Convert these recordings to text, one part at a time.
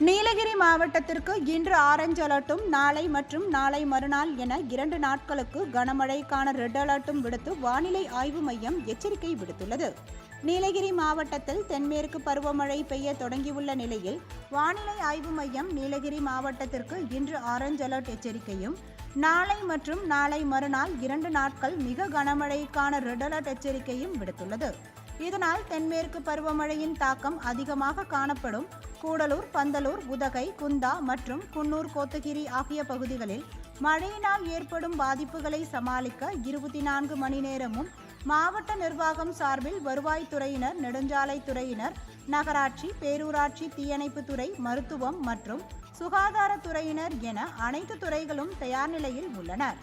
நீலகிரி மாவட்டத்திற்கு இன்று ஆரஞ்சு அலர்ட்டும், நாளை மற்றும் நாளை மறுநாள் என 2 நாட்களுக்கு கனமழைக்கான ரெட் அலர்ட்டும் விடுத்து வானிலை ஆய்வு மையம் எச்சரிக்கை விடுத்துள்ளது. நீலகிரி மாவட்டத்தில் தென்மேற்கு பருவமழை பெய்ய தொடங்கியுள்ள நிலையில் வானிலை ஆய்வு மையம் நீலகிரி மாவட்டத்திற்கு இன்று ஆரஞ்சு அலர்ட் எச்சரிக்கையும், நாளை மற்றும் நாளை மறுநாள் 2 நாட்கள் மிக கனமழைக்கான ரெட் அலர்ட் எச்சரிக்கையும் விடுத்துள்ளது. இதனால் தென்மேற்கு பருவமழையின் தாக்கம் அதிகமாக காணப்படும் கூடலூர், பந்தலூர், உதகை, குந்தா மற்றும் குன்னூர், கோத்தகிரி ஆகிய பகுதிகளில் மழையினால் ஏற்படும் பாதிப்புகளை சமாளிக்க 24 மணி நேரமும் மாவட்ட நிர்வாகம் சார்பில் வருவாய்த்துறையினர், நெடுஞ்சாலைத்துறையினர், நகராட்சி, பேரூராட்சி, தீயணைப்புத்துறை, மருத்துவம் மற்றும் சுகாதாரத்துறையினர் என அனைத்து துறைகளும் தயார் நிலையில் உள்ளனர்.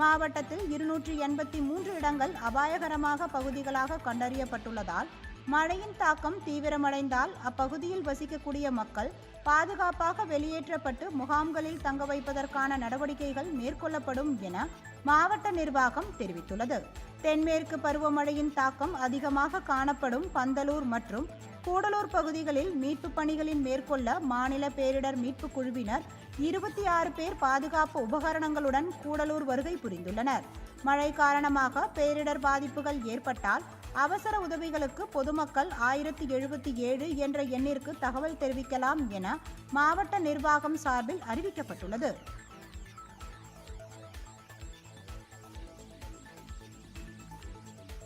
மாவட்டத்தில் 283 இடங்கள் அபாயகரமாக பகுதிகளாக கண்டறியப்பட்டுள்ளதால் மழையின் தாக்கம் தீவிரமடைந்தால் அப்பகுதியில் வசிக்கக்கூடிய மக்கள் பாதுகாப்பாக வெளியேற்றப்பட்டு முகாம்களில் தங்க வைப்பதற்கான நடவடிக்கைகள் மேற்கொள்ளப்படும் என மாவட்ட நிர்வாகம் தெரிவித்துள்ளது. தென்மேற்கு பருவமழையின் தாக்கம் அதிகமாக காணப்படும் பந்தலூர் மற்றும் கூடலூர் பகுதிகளில் மீட்பு பணிகளில் மேற்கொள்ள மாநில பேரிடர் மீட்பு குழுவினர் 26 பேர் பாதுகாப்பு உபகரணங்களுடன் கூடலூர் வருகை புரிந்துள்ளனர். மழை காரணமாக பேரிடர் பாதிப்புகள் ஏற்பட்டால் அவசர உதவிகளுக்கு பொதுமக்கள் 1077 என்ற எண்ணிற்கு தகவல் தெரிவிக்கலாம் என மாவட்ட நிர்வாகம் சார்பில் அறிவிக்கப்பட்டுள்ளது.